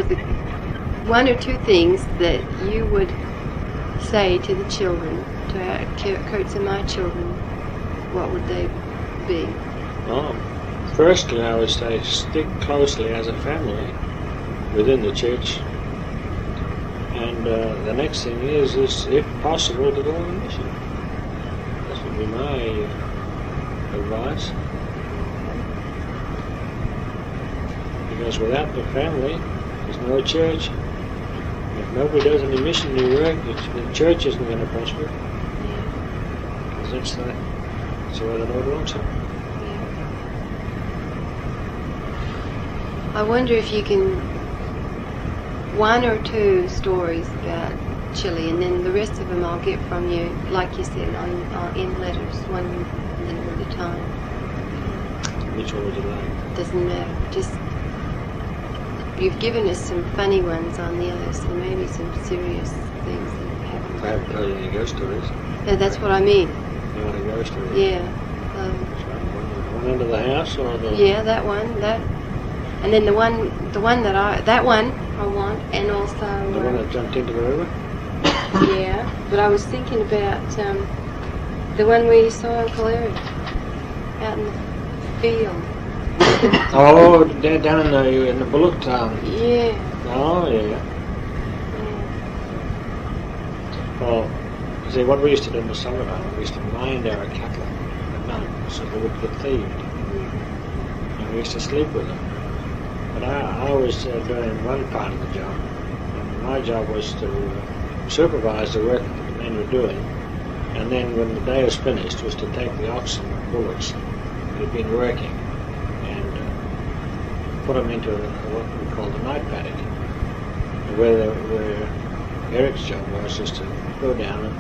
was one or two things that you would say to the children, to Kurt's and my children, what would they be? Firstly, I would say stick closely as a family within the church. And the next thing is, if possible, to go on mission. That would be my advice. Because without the family, there's no church. If nobody does any missionary work, the church isn't going to prosper. Because that's the way the Lord wants it. I wonder if you can, one or two stories about Chile, and then the rest of them I'll get from you, like you said, in letters, one letter at a time. Which one would you like? Doesn't matter. Just, you've given us some funny ones on the others, so maybe some serious things that happened. I haven't heard any ghost stories. No, that's what I mean. You want a ghost story? Yeah. One under the house or the... Yeah, that one, that. And then the one that I want, and also... The one that jumped into the river? Yeah, but I was thinking about the one where you saw Uncle Eric out in the field. Oh, down in the bullock town. Yeah. Oh, yeah. Well, see, what we used to do in the summertime, we used to mind our cattle at night so they wouldn't get thieved. And we used to sleep with them. But I was doing one part of the job, and my job was to supervise the work that the men were doing, and then when the day was finished was to take the oxen and bullocks that had been working and put them into what we call the night paddock, where Eric's job was just to go down and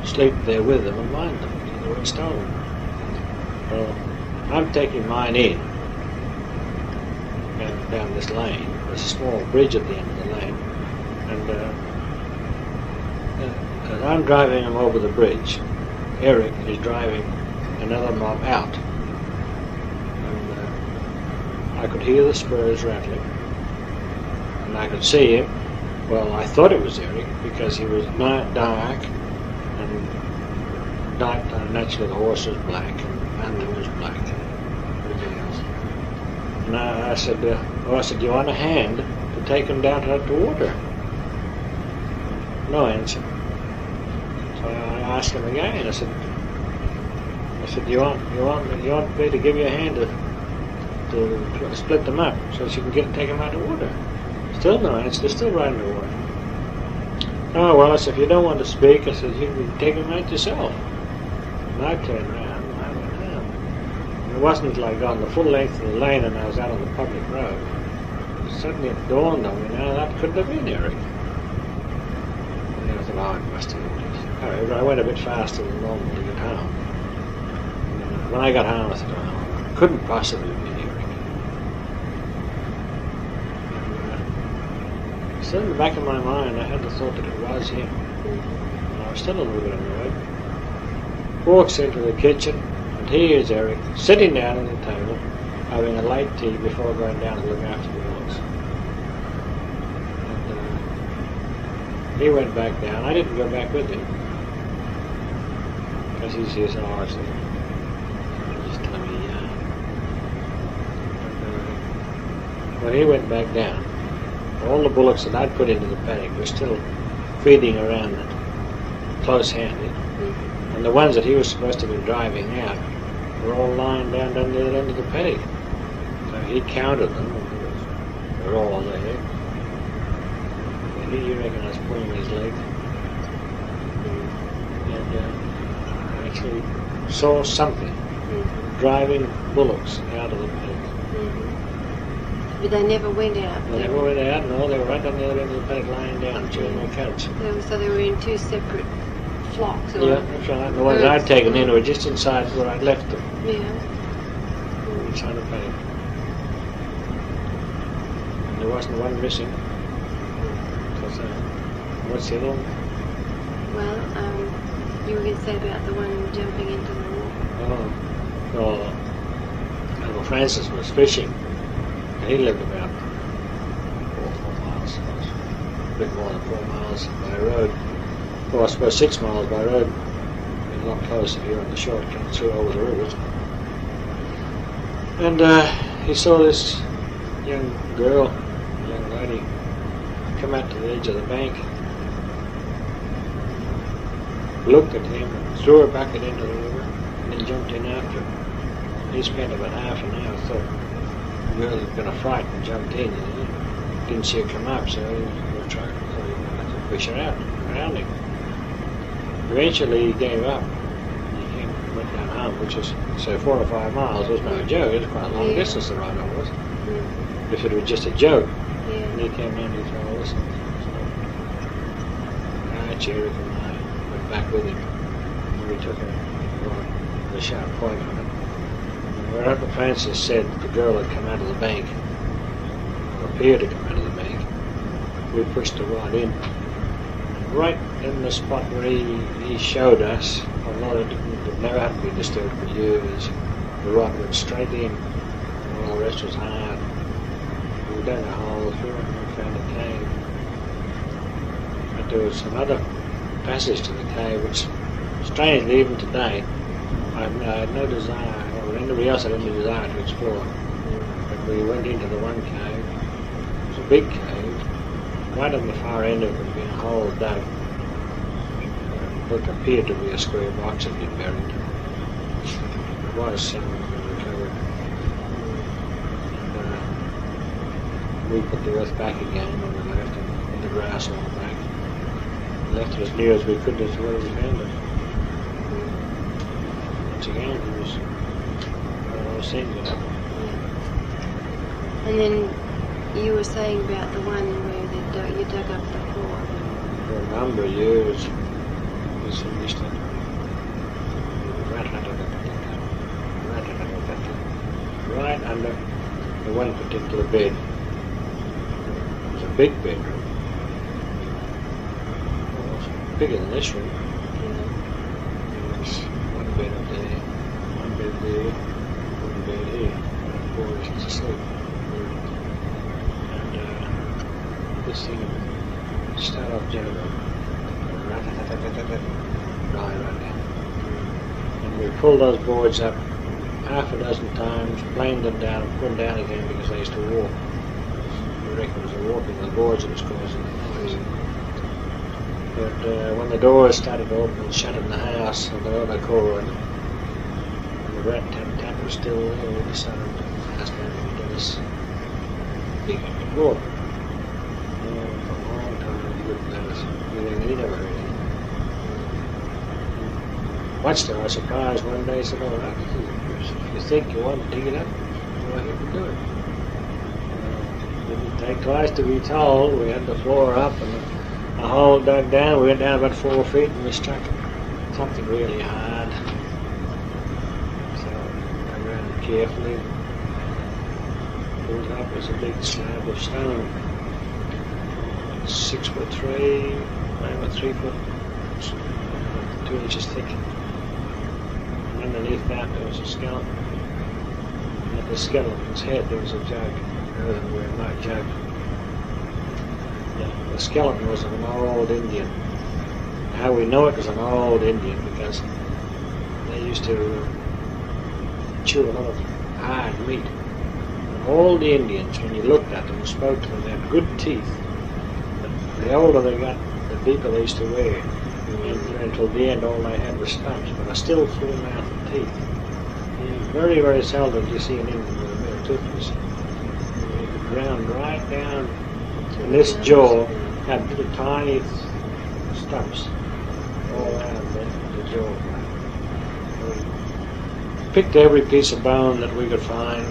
sleep there with them and mind them until they weren't stolen. Well, I'm taking mine in down this lane. There's a small bridge at the end of the lane, and as I'm driving him over the bridge, Eric is driving another mob out, and I could hear the spurs rattling, and I could see him. Well, I thought it was Eric because he was dark, and naturally the horse was black, and the man was black, and everything else. And I said, do you want a hand to take him down to the water? No answer. So I asked him again. I said, do you want me to give you a hand to split them up so that you can take them out of the water? Still no answer. They're still right in the water. Oh well, I said, if you don't want to speak, I said, you can take them out yourself. And I turned around. It wasn't like on the full length of the lane and I was out on the public road. Suddenly it dawned on me, now that couldn't have been Eric. And then I thought, it must have been. However, I went a bit faster than normal to get home. And when I got home, I thought, it couldn't possibly have been Eric. And, still in the back of my mind, I had the thought that it was him. And I was still a little bit annoyed. Walks into the kitchen, and here is Eric, sitting down at the table, having a light tea before going down to look after the bullocks. And he went back down. I didn't go back with him, because he's ours. Just tell me, when he went back down, all the bullocks that I'd put into the paddock were still feeding around it, close-handed. And the ones that he was supposed to be driving out were all lying down the other end of the paddock. So he counted them, and they were all there. And he reckon I was pulling his leg. And actually saw something driving bullocks out of the paddock. But they never went out? They never went out, no, they were right down the other end of the paddock lying down, chewing their coats. So they were in two separate flocks? Yeah, that's right. The ones I'd taken in were just inside where I'd left them. Yeah. Inside the paddock. And there wasn't one missing. So, what's the other one? Well, you were going to say about the one jumping into the water. Uncle Francis was fishing, and he lived about 4 miles bit more than 4 miles by road. Well, I suppose 6 miles by road. A lot closer here on the shortcut through over the rivers. And he saw this young girl, young lady, come out to the edge of the bank, looked at him, and threw her bucket into the river, and then jumped in after her. He spent about half an hour, thought the girl had been a fright and jumped in. Didn't see her come up, so he was trying to push her out, around him. Eventually he gave up. He went down home, which was, so 4 or 5 miles was no joke. It was quite a long distance the ride on was. If it was just a joke. And he came down and he said, "Oh, listen." Cherry and I went back with him. And we took the sharp point on it. And where Uncle Francis said the girl had come out of the bank, or appeared to come out of the bank, we pushed the rod in. Right in the spot where he showed us, although it never had been disturbed for years, the rod went straight in, and all the rest was hard. We dug a hole through it and we found a cave. But there was another passage to the cave, which, strangely, even today, I had no desire, or anybody else had any desire to explore. But we went into the one cave. It was a big cave. Right on the far end of it had been a hole dug. What appeared to be a square box had been buried. It was something that we recovered. And we put the earth back again when we left, and the grass all back. Left it as near as we could to where we found it. Once again, it was one of those things that happened. And then you were saying about the one where you dug up the floor. For a number of years, we finished it. Right under the one particular bed. It was a big bedroom. Bigger than this room. There was one bed up there, one bed there, one bed here. The boys was asleep. And this thing would start off gently. Right down. And we pulled those boards up half a dozen times, planed them down and put them down again because they used to walk. We reckon it was the walking of the boards that was causing the noise. But when the doors started to open and shut in the house, and the other cord, and the rat tap was still there, we decided to ask him to get us big on the floor. For a long time, he wouldn't let us. He never heard anything. Much to our surprise, one day he said, "All right, if you think you want to dig it up, go ahead and do it." Didn't take twice to be told. We had the floor up and a hole dug down. We went down about 4 feet and we struck something really hard. So I ran it carefully. Pulled up was a big slab of stone, 6'3", maybe about 3 foot, 2 inches thick. And underneath that there was a skeleton. And at the skeleton's head there was a jug, an earthenware mug jug. The skeleton was of an old Indian. How we know it was an old Indian because they used to chew a lot of hard meat. And all the Indians, when you looked at them and spoke to them, they had good teeth. But the older they got, the deeper they used to wear. And until the end, all they had was stumps, but a still full mouth of teeth. Very, very seldom do you see an Indian with a bare toothless. You could ground right down. And this jaw had little tiny stumps all around the jaw. We picked every piece of bone that we could find.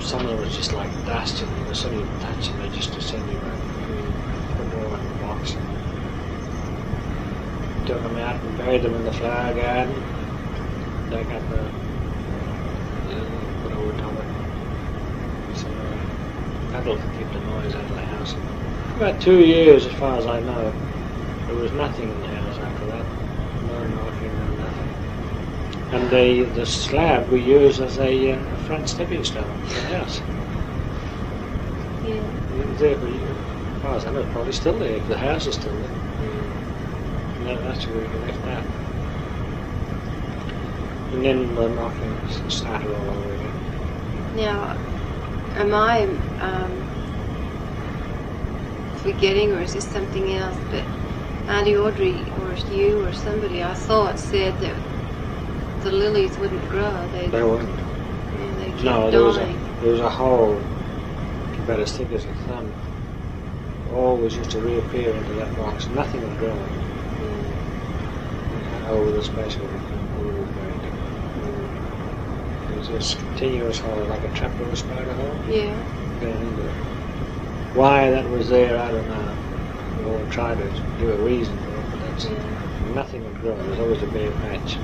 Some of them was just like dust, and as soon as you touch them, they just disintegrate. Put them all in the box. Took them out and buried them in the flower garden. Dug up put over top of it. So that'll keep the noise out of the house. About 2 years, as far as I know, there was nothing in the house after that. No knocking, no nothing. And the slab we used as a front stepping stone for the house. Yeah. It was there for far as I know, it's probably still there, if the house is still there. Mm. No, that's where we left that. And then the knocking started all over again. Now, am I forgetting, or is this something else? But Auntie Audrey, or you, or somebody, I thought said that the lilies wouldn't grow. They weren't. Yeah, they kept No, dying. there was a hole about as thick as a thumb. Always used to reappear into that box. Nothing would grow over the space where we were going to. It was this continuous hole, like a trapdoor spider hole. Yeah. Down into it. Why that was there, I don't know. We all tried to give a reason for it, but that's nothing would grow. There was always a bare patch.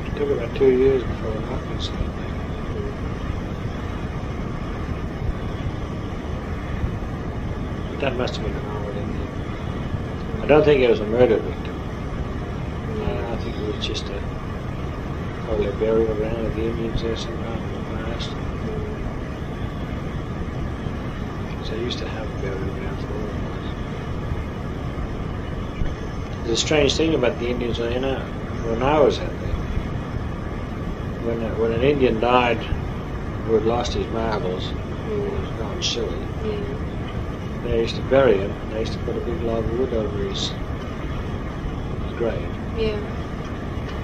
It took about 2 years before the knocking started. But that must have been an old Indian. I don't think it was a murder victim. I think it was just probably a burial ground of the Indians there sometime in the past. So they used to have burial grounds all over the place. There's a strange thing about the Indians, you know, when I was out there, when an Indian died who had lost his marbles, who was gone silly, they used to bury him, and they used to put a big log of wood over his grave. Yeah.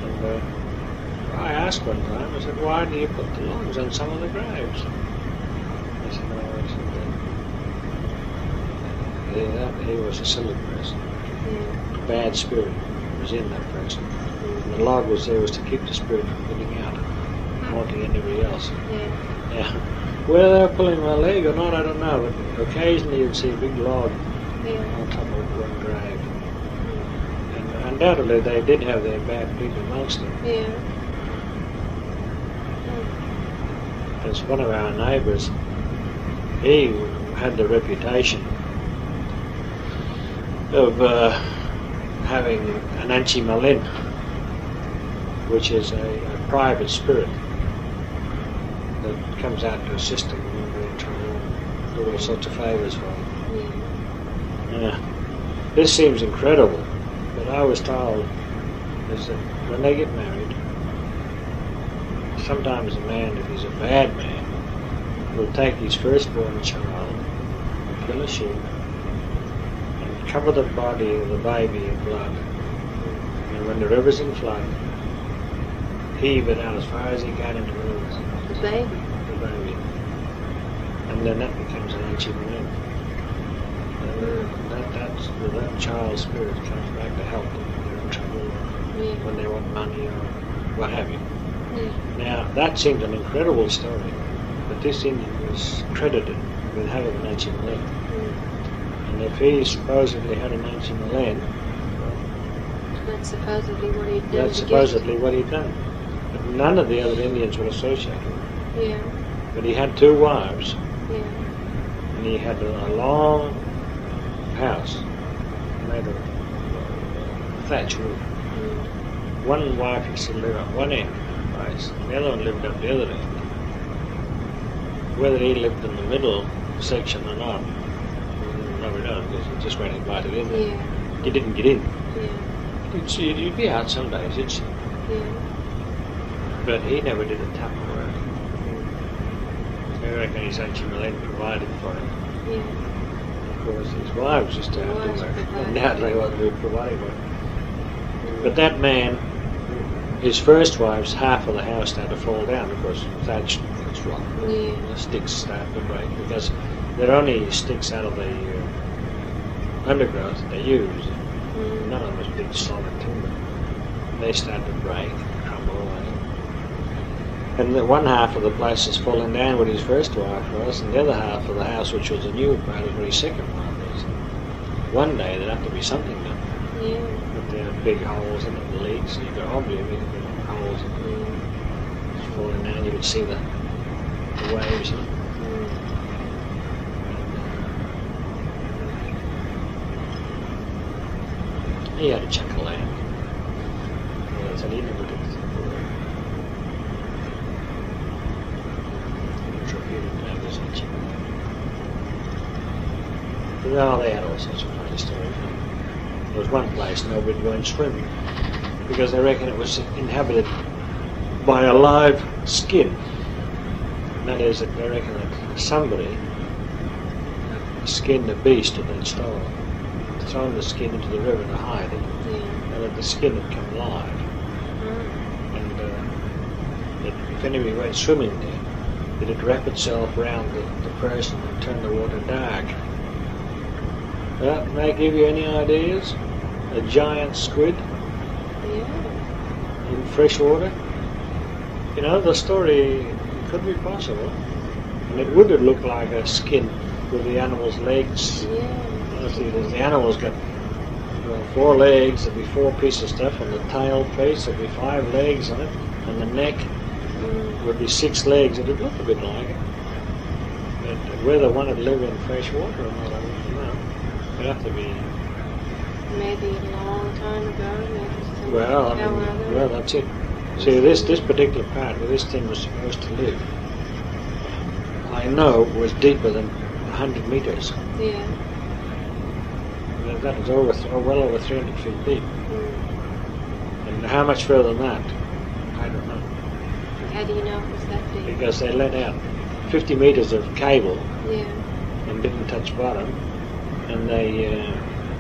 And I asked one time, I said, why do you put the logs on some of the graves? They said, no, he was a silly person. A bad spirit was in that person. And the log was there was to keep the spirit from getting out and haunting anybody else. Yeah. Whether they were pulling my leg or not, I don't know, but occasionally you'd see a big log on top of one grave. And undoubtedly they did have their bad people amongst them. Yeah. Because one of our neighbours, he had the reputation of having an Anchi Malin, which is a private spirit that comes out to assist them when they're in trouble and do all sorts of favours for them. Yeah. This seems incredible, but I was told is that when they get married, sometimes a man, if he's a bad man, will take his firstborn child and kill a sheep and cover the body of the baby in blood, and when the river's in flood, heave it out as far as he can into the rivers. The baby. The baby. And then that becomes an ancient man. That child's spirit comes back to help them when they're in trouble, or when they want money, or what have you. Now, that seems an incredible story, but this Indian was credited with having an ancient Malin. And if he supposedly had an ancient Malin, That's supposedly what he'd done. that's supposedly what he'd done. But none of the other Indians would associate with him. Yeah. But he had 2 wives, Yeah. and he had a long house made of thatch roof. One wife used to live at one end of the place, and the other one lived up the other end. Whether he lived in the middle section or not, no, we don't, because he just went invited in. Yeah. He didn't get in. Yeah. You'd be out some days, you'd see. Yeah. But he never did a tap of work. I reckon his ancient Malin provided for him. Yeah. Of course, his wives used to have to Wives work. provided. Undoubtedly what we provided work. But that man, his first wife's half of the house started to fall down because thatch was rotten. Yeah. The sticks started to break because they're only sticks out of the undergrowth that they use. None of them was big solid timber. They started to break and crumble away. And the one half of the place is falling down where his first wife was, and the other half of the house, which was a new part, is where his second wife was. One day there'd have to be something done. Yeah. But there are big holes in it, the leaks, and you've got obviously big holes in it. It's falling down, you would see the waves. He had a chunk of land. So he never did anything for it. I'm not sure if he didn't have this much. No, they had all sorts of funny stories. There was one place nobody would go in swimming because they reckon it was inhabited by a live skin. And that is, that they reckon that somebody skinned a beast that they'd stolen, thrown the skin into the river to hide it, and that the skin had come alive. And if anybody went swimming there, it'd wrap itself around the person and turn the water dark. That may give you any ideas? A giant squid in fresh water? You know, the story could be possible. And it would have looked like a skin with the animal's legs. See, the animal's got 4 legs, there'd be 4 pieces of stuff, and the tail piece, there'd be 5 legs on it, and the neck would be 6 legs. It'd look a bit like it. But whether one would live in fresh water or not, I don't know. It'd have to be... Maybe a long time ago. Maybe well, that's it. See, this particular part where this thing was supposed to live, I know was deeper than 100 metres. Yeah. That was well over 300 feet deep. And how much further than that? I don't know. How do you know it was that deep? Because they let out 50 metres of cable and didn't touch bottom, and they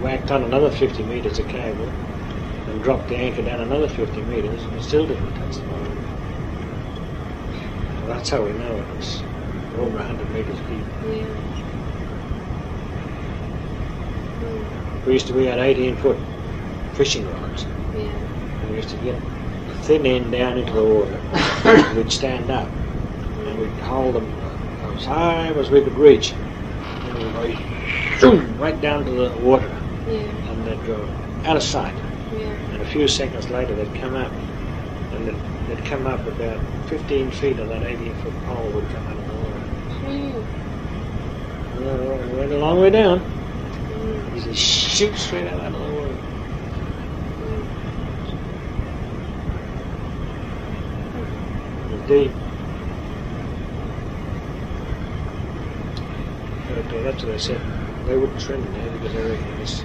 whacked on another 50 metres of cable and dropped the anchor down another 50 metres and it still didn't touch the bottom. Well, that's how we know it was over 100 metres deep. We had 18-foot fishing rods. And we used to get the thin end down into the water. We'd stand up and we'd hold them as high as we could reach. And we'd go zoom, right down to the water. And they'd go out of sight. And a few seconds later they'd come up. And they'd come up about 15 feet of that 18-foot pole would come out of the water. We went a long way down. You just shoot straight out of the water. It was deep. But that's what I said. They wouldn't swim in there because they reckon this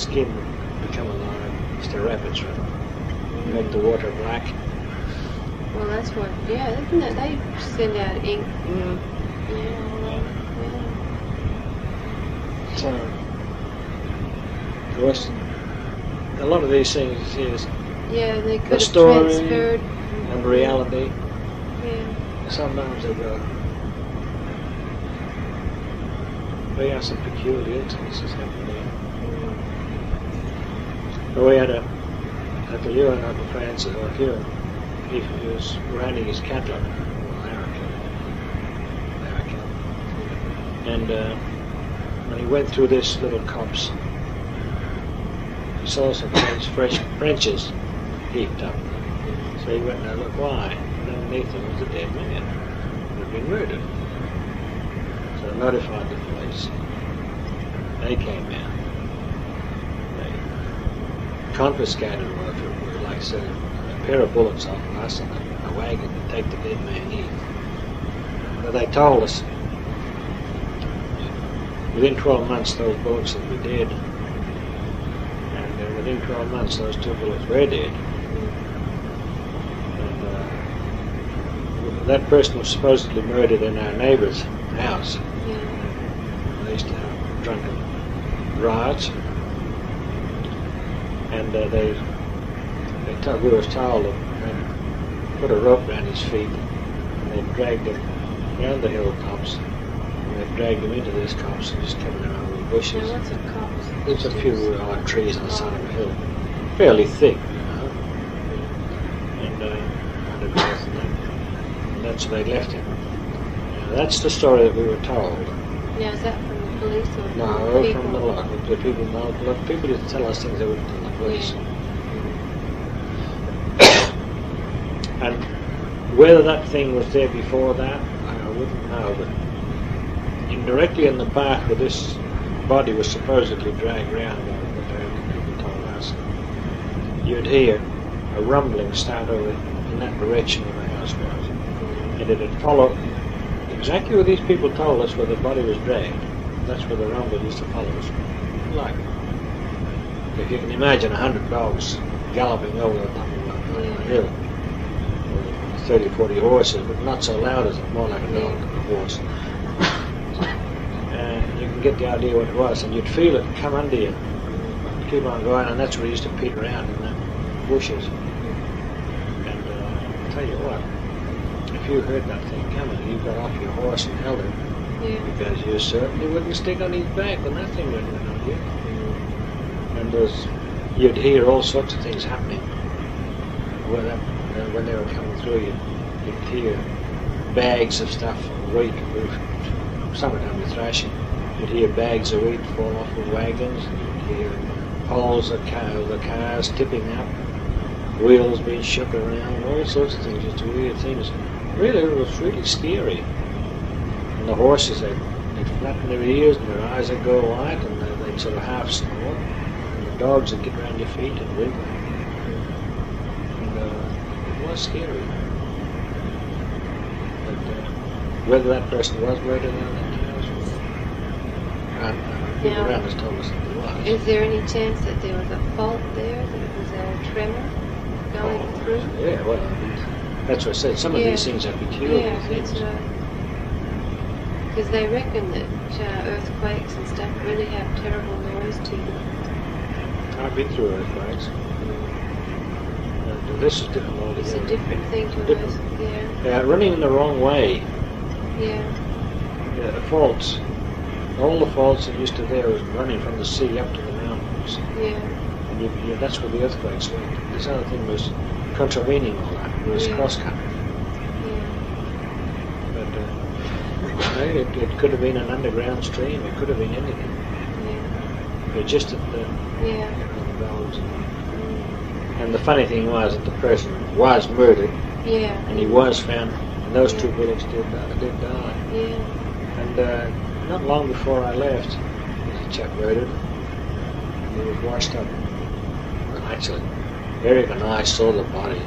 skin would become alive. It's the rapids, right? Make the water black. Well, that's what, isn't it? They send out ink. So, of course, a lot of these things is they could the have story transferred. and reality. Sometimes they go. They have some peculiar things happening. But we had after you and Uncle Francis, or he was running his cattle, and when he went through this little copse, he saw some fresh branches heaped up. So he went and looked why, and underneath them was a dead man who had been murdered. So I notified the police. They came out. They confiscated like I said, a pair of bullets off us and a wagon to take the dead man in. But they told us within 12 months those bullets would be dead. And within 12 months those 2 bullets were dead. And that person was supposedly murdered in our neighbour's house. They used to have drunken riots. And we were told that they put a rope around his feet and they dragged him around the hilltops and they dragged him into this copse and just covered him over the bushes. Now, what's a copse? It's a few odd trees on the side of a hill, fairly thick, and that's where they left him. Now, that's the story that we were told. Now, is that from the police or No, people? from the lot. The people used to tell us things they wouldn't tell the police. And whether that thing was there before that, I wouldn't know, but indirectly in the path where this body was supposedly dragged around, what people told us, you'd hear a rumbling start over in that direction where the house was. And it had followed exactly what these people told us where the body was dragged. that's where the rumble used to follow us. Like, if you can imagine 100 dogs galloping over the top of a hill, or 30, 40 horses, but not so loud as more like a dog than a horse. And you can get the idea what it was, and you'd feel it come under you, keep on going, and that's where you used to peter around in the bushes. And I'll tell you what, if you heard that thing coming, you got off your horse and held it, because you certainly wouldn't stick on his back when that thing went on you. And you'd hear all sorts of things happening. When they were coming through, you'd hear bags of stuff, wheat, summertime with thrashing. You'd hear bags of wheat fall off of wagons, and you'd hear poles of the cars tipping up, wheels being shook around, all sorts of things, just weird things. Really, it was really scary. And the horses, they'd flatten their ears and their eyes would go white, and they'd sort of half snort. And the dogs would get around your feet and wiggle. And it was scary. But whether that person was murdered or not, people around us told us that there was. Is there any chance that there was a fault there, that it was a tremor going through? Yeah, well, that's what I said. Some of these things are peculiar things. Because they reckon that earthquakes and stuff really have terrible noise to them. I've been through earthquakes. This is different altogether. It's a different thing to us. Yeah, running in the wrong way. Yeah. The faults. All the faults that used to there was running from the sea up to the mountains. Yeah. And that's where the earthquakes went. This other thing was contravening all that. It was cross-country. It could have been an underground stream. It could have been anything. But just at the valves. And the funny thing was that the person was murdered. And he was found. And those two bullets did die. And not long before I left, there was a chap murdered. He was washed up. Well, actually, Eric and I saw the body.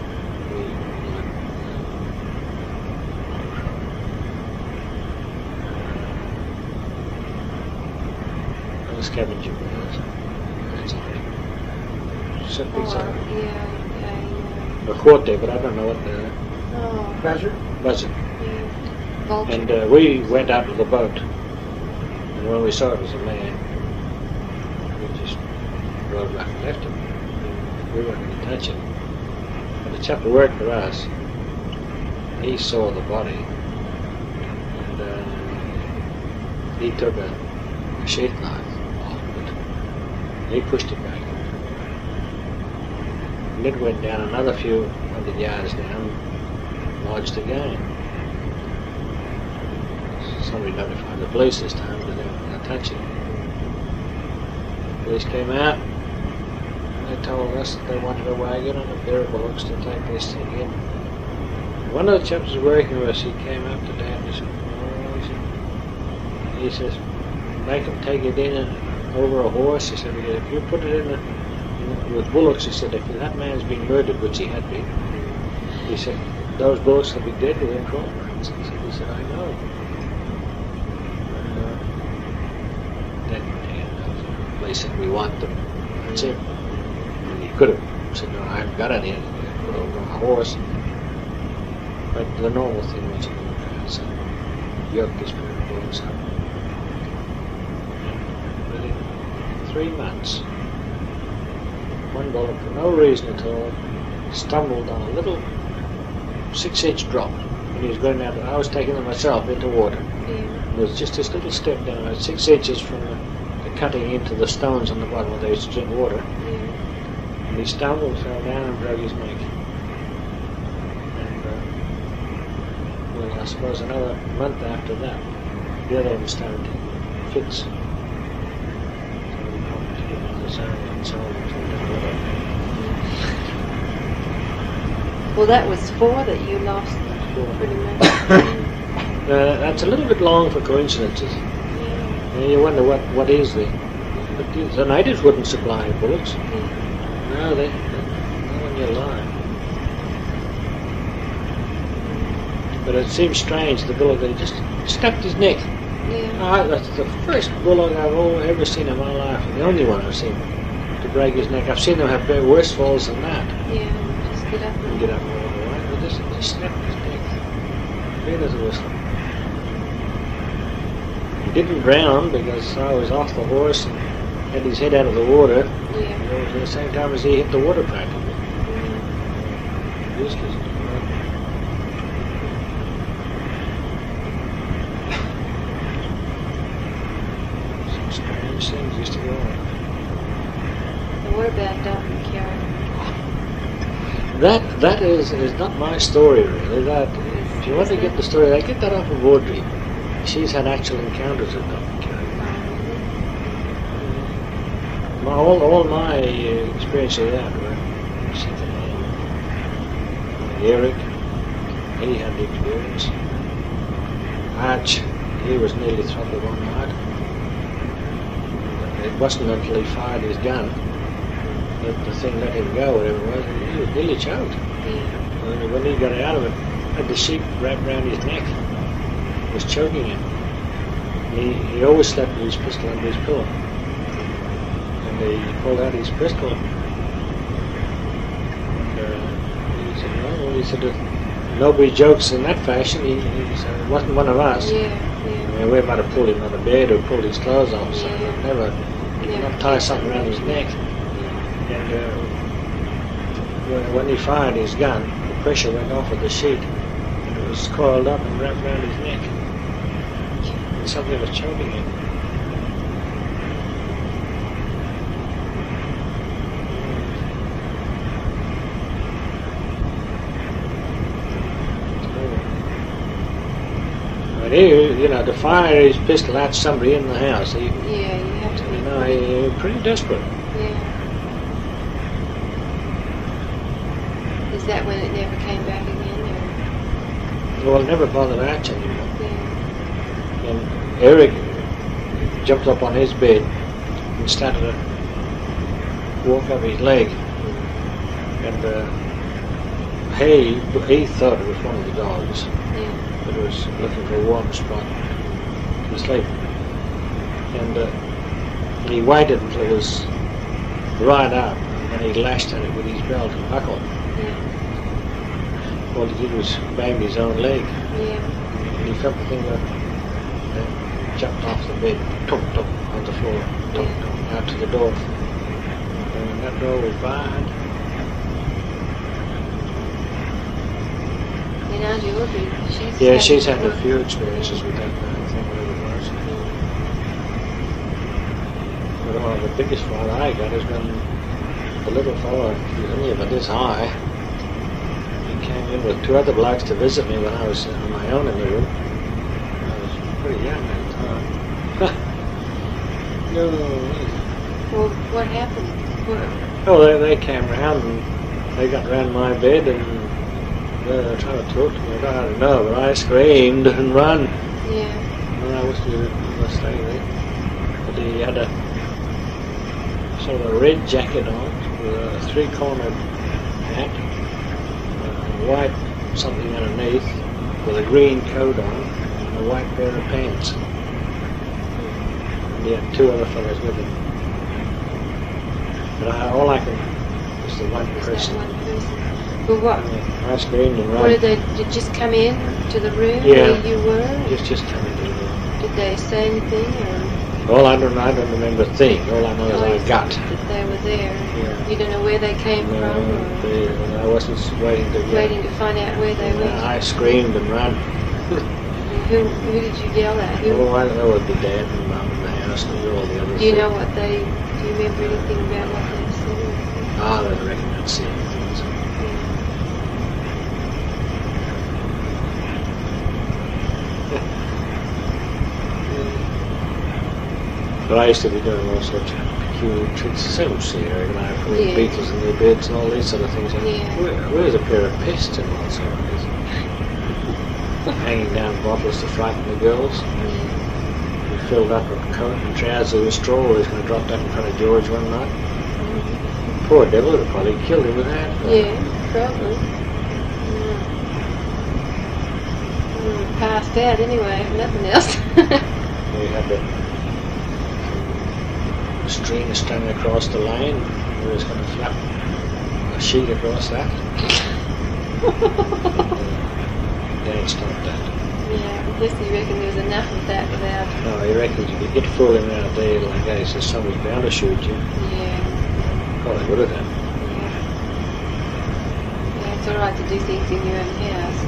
Scavenger wheels. That's all. Simply so. I caught there, but I don't know what the buzzard. Vulture. And we went out to the boat, and when we saw it was a man, we just rode back and left him. We weren't going to touch him. And the chap who worked for us, he saw the body, and he took a sheath knife. He pushed it back. And it went down another few hundred yards down, lodged again. Somebody notified the police this time, but they weren't going to touch it. The police came out, and they told us that they wanted a wagon and a pair of bullocks to take this thing in. One of the chaps who was working with us, he came up to Dad and he says, make them take it in and over a horse. He said, if you put it in with bullocks, he said, if that man's been murdered, which he had been, he said, those bullocks will be dead within 12 months. He said, I know. Then they said, we want them. That's it. And he could have said, no, I haven't got any. Put over a horse. But the normal thing was to yoke his pair of bullocks up. 3 months. One bullock, for no reason at all, stumbled on a little 6-inch drop when he was going down. I was taking him myself into water. There was just this little step down, about 6 inches from the cutting into the stones on the bottom where they used to drink water. And he stumbled, fell down, and broke his neck. And well, I suppose another month after that, the other one started taking fits. Well, that was 4 that you lost, pretty much. That's a little bit long for coincidences. You wonder what is there. But the natives wouldn't supply bullocks. No, they not on your line. But it seems strange, the bullock, they just stuck his neck Yeah. That's the first bullock I've ever seen in my life, and the only one I've seen to break his neck. I've seen them have worse falls than that. Yeah. Just get up And get up and walk away, but this just snapped his neck. Clean as a whistle. He didn't drown because I was off the horse and had his head out of the water. Yeah. It was at the same time as he hit the water practically. Just as some strange things used to go on. And what about Dr. Carey? That is not my story really. That if you want to get the story, I get that off of Audrey. She's had actual encounters with Dr. Carey. All my experience of that were second hand. Eric, he had the experience. Arch, he was nearly throttled one night. It wasn't until he fired his gun that the thing let him go, whatever it was, and he was nearly choked. Yeah. And when he got out of it, had the sheep wrapped around his neck, was choking him. He always slept with his pistol under his pillow. And he pulled out his pistol. And he said, nobody jokes in that fashion. He said, it wasn't one of us. Yeah. I mean, we might have pulled him out of bed or pulled his clothes off, so never tie something around his neck. And when he fired his gun, the pressure went off of the sheet, and it was coiled up and wrapped around his neck. And something was choking him. But he, to fire his pistol at somebody in the house, Yeah, you have to be. he was pretty desperate. Yeah. Is that when it never came back again? Or? Well, it never bothered Arch anymore. Yeah. And Eric jumped up on his bed and started to walk up his leg. And he thought it was one of the dogs. Yeah. That was looking for a warm spot to sleep. And he waited until it was right up, and he lashed at it with his belt and buckle. Yeah. All he did was bang his own leg. Yeah. And he felt the thing jumped off the bed, tump, on the floor, tump, out to the door. And that door was barred. And Auntie Audrey, She's had a few experiences with that kind of thing, whatever it was. But the biggest fright I got is when the little fellow, he was only about this high, he came in with two other blokes to visit me when I was on my own in the room. I was pretty young at the time. No. Well, what happened? Oh, they came round and they got round my bed and they were trying to talk to me. I don't know, but I screamed and ran. Yeah. And I wish we were staying there. But he had a sort of a red jacket on with a three-cornered hat, white something underneath, with a green coat on, and a white pair of pants. And he had two other fellows with him. But all I can is the one person. One person. But what? Yeah, I screamed and ran. What did they just come in to the room Yeah. where you were? Just come into the room. Did they say anything? Or? I don't remember a thing. All I know is I got. That they were there. Yeah. You don't know where they came from? Or I wasn't waiting to waiting to find out where they went? I screamed and ran. Who did you yell at? Who? Oh, I don't know what the dad and mum in the house and all the others. Do you know what they? Do you remember anything about what they said? I don't reckon I'd see anything. So. But I used to be doing all sorts of peculiar tricks. Same with Sierra and I, putting Yeah. beetles in their beds and all these sort of things. And Yeah. where's a pair of pests and all sorts of things? Hanging down bottles to frighten the girls. He filled up a coat and trousers with straw. He was going to drop that in front of George one night. Poor devil, would have probably killed him with that. Yeah, probably. Passed out anyway, if nothing else. We had the string strung across the line. We was going to flap a sheet across that. Dan stopped that. Yeah, I guess he reckoned there was enough of that without. No, he reckons if you get fooling around there like that, he says somebody's bound to shoot you. Yeah. Probably would have done. Yeah. Yeah, it's alright to do things in your own house.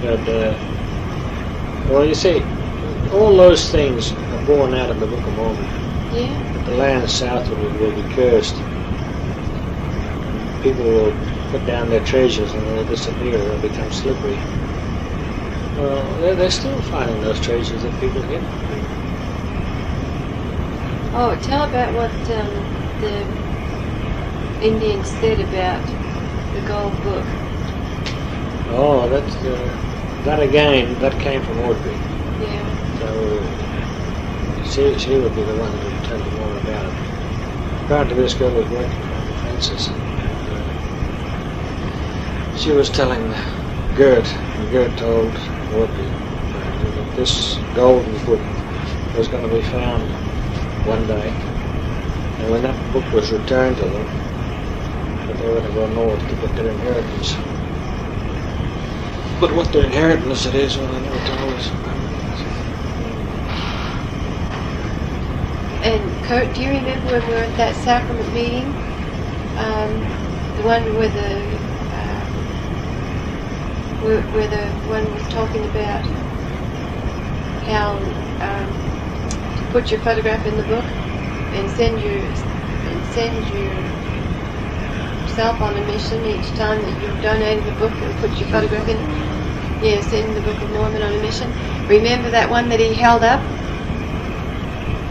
But, well, you see, all those things are born out of the Book of Mormon. Yeah. The land southward will be cursed. People will put down their treasures and they'll disappear. They'll become slippery. Well, they're still finding those treasures that people get. Oh, tell about what the Indians said about the gold book. Oh, that again, that came from Audrey. Yeah. So she would be the one who would tell you more about it. Apparently this girl was working on the fences. She was telling Gert, and Gert told Audrey that this golden book was going to be found one day. And when that book was returned to them, that they were going to go north to get their inheritance. But what their inheritance it is, well, they never told us. And Kurt, do you remember when we were at that sacrament meeting? The one where where the one was talking about how to put your photograph in the book and send yourself on a mission each time that you've donated the book and put your photograph in it. Yeah, send the Book of Mormon on a mission. Remember that one that he held up?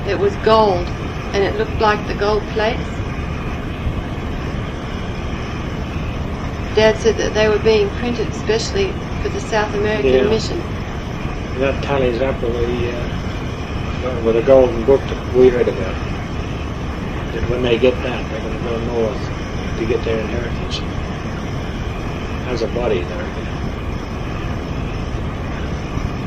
It was gold, and it looked like the gold plates. Dad said that they were being printed especially for the South American mission. That tallies up with the golden book that we read about. That when they get that, they're going to go north to get their inheritance. As a body, they're.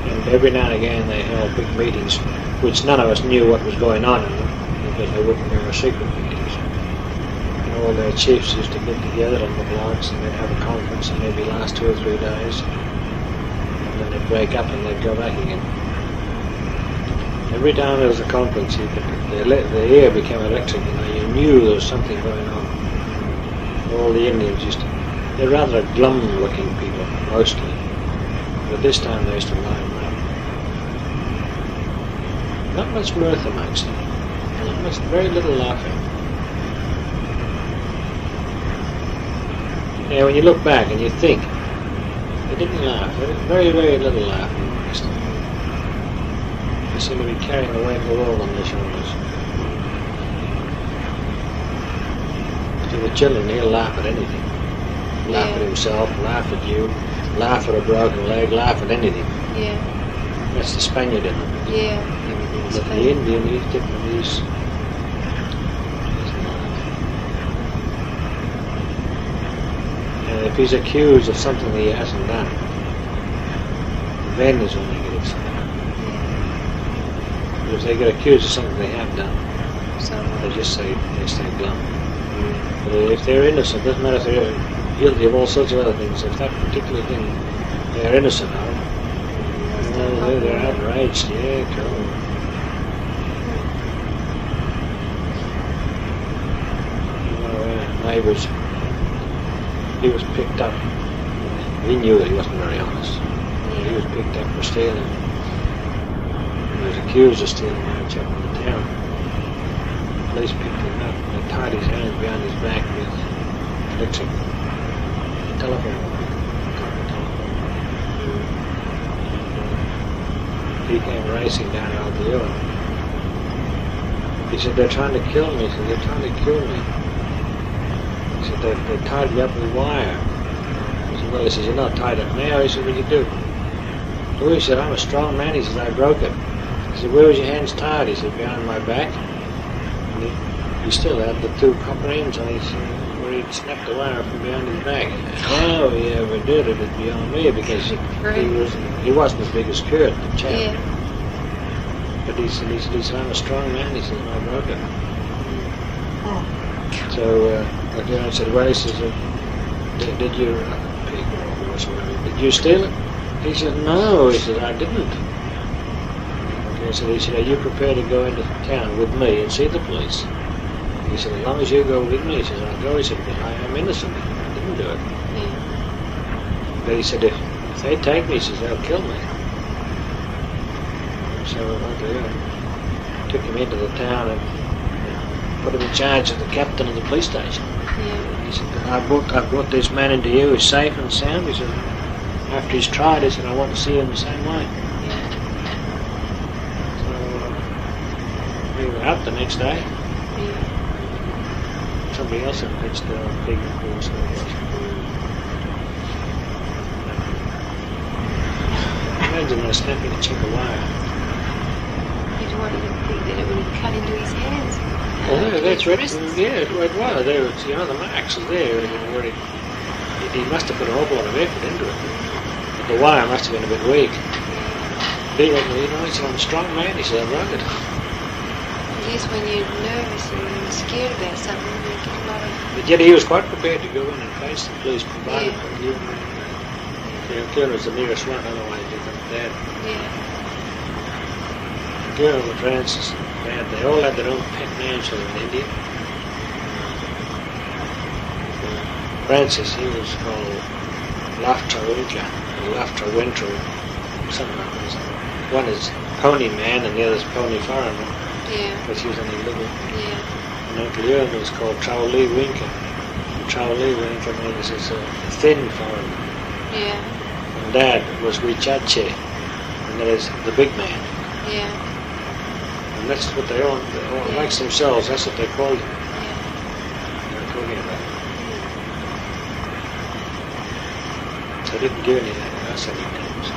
And every now and again they held big meetings, which none of us knew what was going on in them, because they were secret meetings. And all their chiefs used to get together on the blocks and they'd have a conference and maybe last 2 or 3 days. And then they'd break up and they'd go back again. Every time there was a conference, the air became electric and you knew there was something going on. All the Indians they're rather glum-looking people, mostly. But this time they used to line them up. Not much mirth amongst them. Very little laughing. Yeah, when you look back and you think, they didn't laugh. Very, very little laughing amongst them. They seem to be carrying the weight of the world on their shoulders. To the children, he'll laugh at anything. Laugh at himself, laugh at you, laugh at a broken leg, laugh at anything. Yeah. That's the Spaniard in them. Yeah, everything's But funny. the Indian, he's different. He's and if he's accused of something that he hasn't done, then is when they get excited. But if they get accused of something they have done, So, they stay glum. But if they're innocent, doesn't matter if they're guilty of all sorts of other things. If that particular thing they're innocent of, they're outraged. Yeah, cool. Neighbours, he was picked up. We knew that he wasn't very honest. He was picked up for stealing. He was accused of stealing a check in the town. Police picked him up and they tied his hands behind his back with electric telephone. He came racing down out the hill. He said, "They're trying to kill me." He said, "They're trying to kill me." He said, they tied me up with wire. He said, "Well," he says, "you're not tied up now." He said, "What did you do?" "Oh," he said, "I'm a strong man." He says, "I broke it." He said, "Where was your hands tied?" He said, "Behind my back." And he still had the 2 copper ends on his he'd snap the wire from behind his back. How he ever did it is beyond me because he wasn't as big as Kurt, the chap. Yeah. But he said, I'm a strong man. He said, I broke it. So I said, well, he says, did you, pig or whatever, did you steal it? He said, no. He said, I didn't. He said, are you prepared to go into town with me and see the police? He said, as long as you go with me, he says, I'll go. He said, because I am innocent. I didn't do it. Yeah. But he said, if they take me, he says, they'll kill me. So I took him into the town and put him in charge of the captain of the police station. Yeah. He said, I brought this man into you. He's safe and sound. He said, after he's tried, he said, I want to see him the same way. We were out the next day. Yeah. Somebody else had pitched the pig, of course. Imagine they're snapping a chink of wire. He didn't want him to think that it would cut into his hands. Well, that's right. Yeah, it was. There was, the marks are there. He must have put a whole lot of effort into it. But the wire must have been a bit weak. He said, I'm a strong man. He said, I'm rugged. At least when you're nervous and you're scared about something, you get a lot of... But yet he was quite prepared to go in and face the police, provided Yeah. Kurt was the nearest one, otherwise he couldn't have dad. Yeah. Kurt and Francis, they all had their own pet names for them in India. Francis, he was called Laughter Winter, or Laughter Winter, something like that. One is Pony Man and the other is Pony Foreigner. Yeah. Because he was only little. Yeah. And Uncle Ewan was called Trowley Winker. Trowley Winker means it's a thin foreigner. Yeah. And Dad was Wichache, and that is the big man. Yeah. And that's what they all amongst themselves, that's what they called him. Yeah. They're talking about it. They didn't give anything else any names.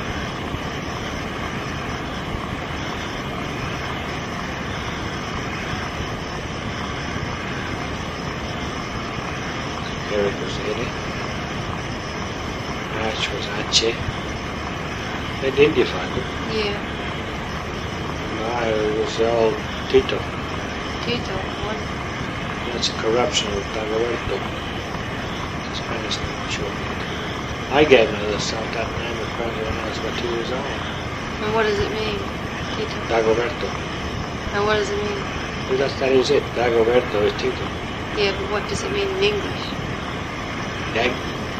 Eric was Eddie. Arch was Archie. They'd identified him. Yeah. And I was old Tito. Tito. One. That's a corruption of Dagoberto. It's a Spanish name, sure. I gave myself that name apparently when I was about 2 years old. And what does it mean? Tito. Dagoberto. And what does it mean? Well, that is it. Dagoberto is Tito. Yeah, but what does it mean in English?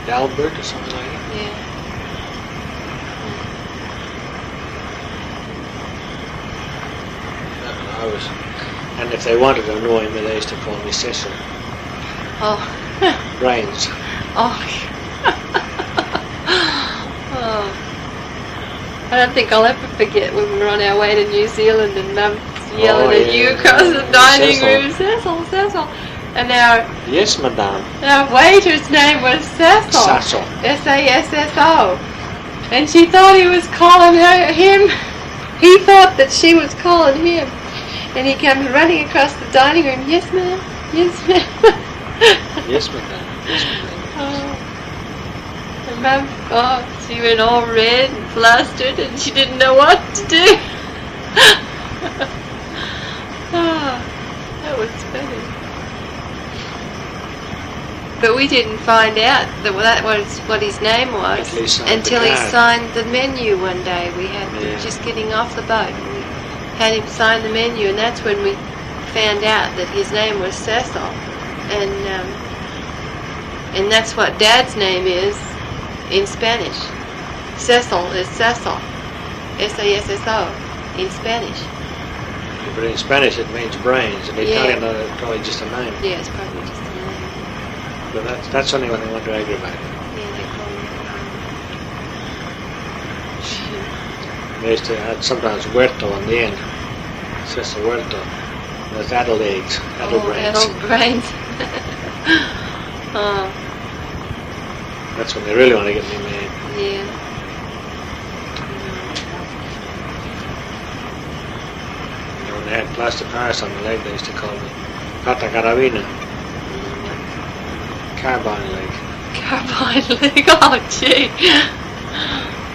Dalbert or something like that. Yeah. And if they wanted to annoy me, they used to call me Cecil. Oh. Brains. Oh. Oh. I don't think I'll ever forget when we were on our way to New Zealand and Mum yelling at you across the dining room, Cecil, Cecil. And Yes, madame. our waiter's name was Cecil. Sasso. S-A-S-S-O. And she thought he was calling him. He thought that she was calling him. And he comes running across the dining room. Yes, ma'am. Yes, ma'am. Yes, madame. Yes, madame. And Mum, she went all red and flustered and she didn't know what to do. That was funny. But we didn't find out that was what his name was until he signed the menu one day. We were just getting off the boat and we had him sign the menu, and that's when we found out that his name was Cecil. And that's what Dad's name is in Spanish. Cecil is Cecil. S-A-S-S-O in Spanish. But in Spanish it means brains. In Italian it's probably just a name. Yeah, it's probably just a name. But that's only when they want to aggravate. Yeah, they call They used to add sometimes Huerto on the end. Cecil Huerto. There's addled eggs, addled brains. Addled brains. Oh. That's when they really want to get me mad. Yeah. And when they had plaster Paris on the leg, they used to call me Pata Carabina. carbine leg. Carbine leg. Oh, gee.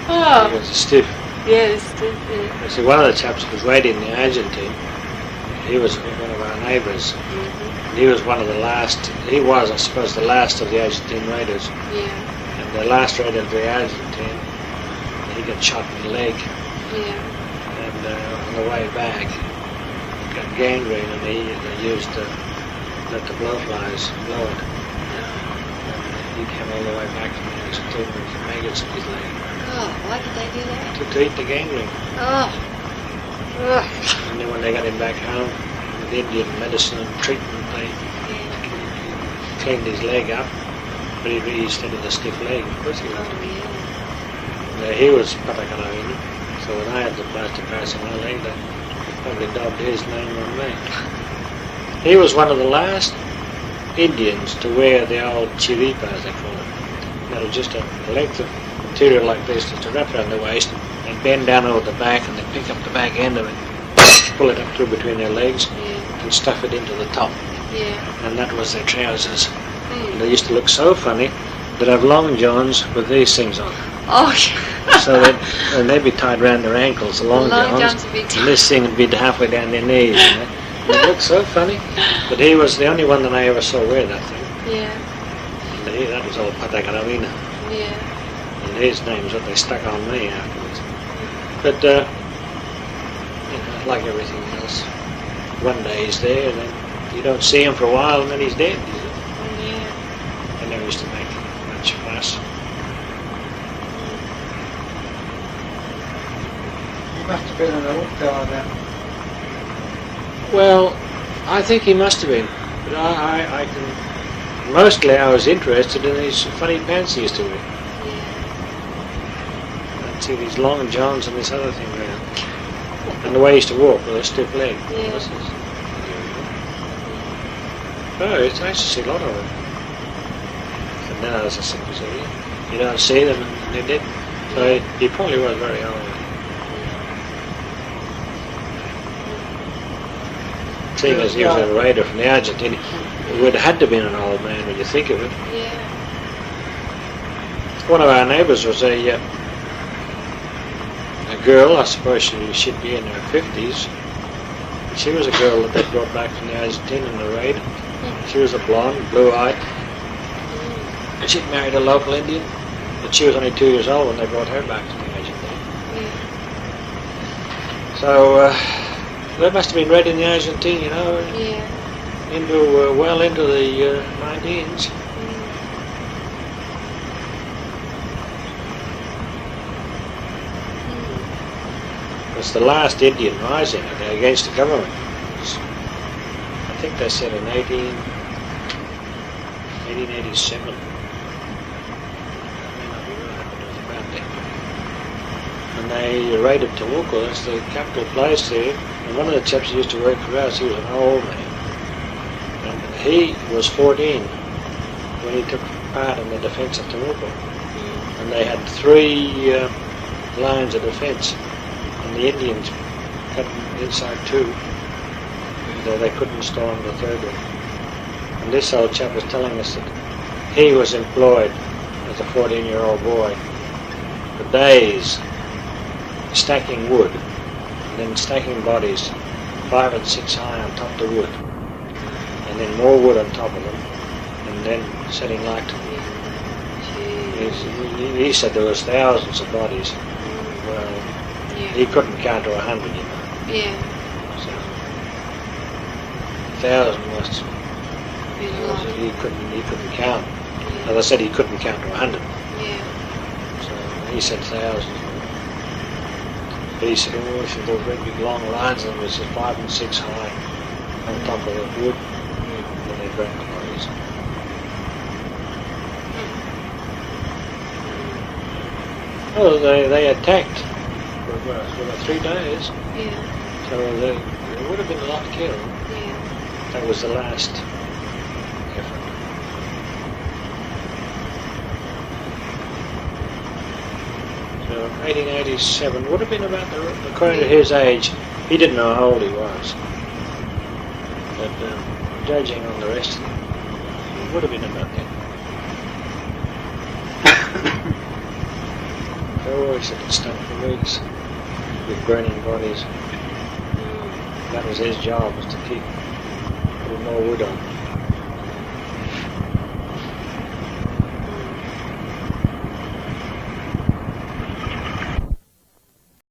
Oh. He was stiff. Yes. You see, one of the chaps who was raiding the Argentine, he was one of our neighbours. Mm-hmm. He was one of the last, he was, I suppose, the last of the Argentine raiders. Yeah. And the last raider of the Argentine, he got shot in the leg. Yeah. And on the way back, he got gangrene, and they used to let the blowflies blow it. And he came all the way back from the Argentine with maggots in his leg. Oh, why did they do that? To eat the gangrene. Oh. Ugh. And then when they got him back home, with Indian medicine and treatment, they cleaned his leg up, but he still had a stiff leg. Of course he was. Oh, yeah. He was Patagonia, so when I had the plaster cast on my leg, they probably dubbed his name on me. He was one of the last Indians to wear the old chiripa, as they call it. That was just a length of material like this, just to wrap around the waist, and bend down over the back, and they pick up the back end of it, pull it up through between their legs, Yeah. and stuff it into the top. Yeah. And that was their trousers. Mm. And they used to look so funny. They'd have long johns with these things on. Oh. So they'd be tied around their ankles, the long johns, would be and this thing would be halfway down their knees. You know? It looked so funny. But he was the only one that I ever saw wear that thing. Yeah. And that was old Patagonia. Yeah. And his name's what they stuck on me afterwards. But, like everything else, one day he's there, and then you don't see him for a while, and then he's dead. Yeah. They never used to make much fuss. He must have been an old fellow then. Well, I think he must have been. But I can... Mostly I was interested in these funny pants he used to wear. And see these long johns and this other thing around. And the way he used to walk with a stiff leg. Yeah. Oh, it's nice to see a lot of them. And now, as I said, you don't see them and they're dead. So he probably was very old. Seeing as he was a raider from the Argentine, he would have had to have been an old man when you think of it. Yeah. One of our neighbours was a girl, I suppose she'd be in her 50s. She was a girl that they brought back from the Argentine in the raid. She was a blonde, blue-eyed. And she'd married a local Indian, but she was only 2 years old when they brought her back to the Argentine. Yeah. So they must have been raiding in the Argentine, you know, Yeah. into well into the 19s. It's the last Indian rising against the government. I think they said in 1887. And they raided Temuco, that's the capital place there. And one of the chaps who used to work for us, he was an old man. And he was 14 when he took part in the defense of Temuco. And they had 3 lines of defense. And the Indians cut inside 2, though they couldn't storm the 3rd one. And this old chap was telling us that he was employed as a 14-year-old boy for days stacking wood, and then stacking bodies 5 and 6 high on top of the wood, and then more wood on top of them, and then setting light to them. He said there was thousands of bodies. Well, he couldn't count to 100, you know. Yeah. So 1,000 must. He couldn't count. As I said, he couldn't count to 100. Yeah. So he said thousands. But he said, oh, he said, those great big long lines of them was 5 and 6 high on top of the wood, and then they burnt the bodies. Oh, they attacked for about 3 days. Yeah. So there would have been a lot killed. Yeah. That was the last effort. So 1887 would have been about according to his age. He didn't know how old he was. But judging on the rest of them, it would have been about that. Oh, he said it stunk for weeks with burning bodies. That was his job, was to keep putting more wood on.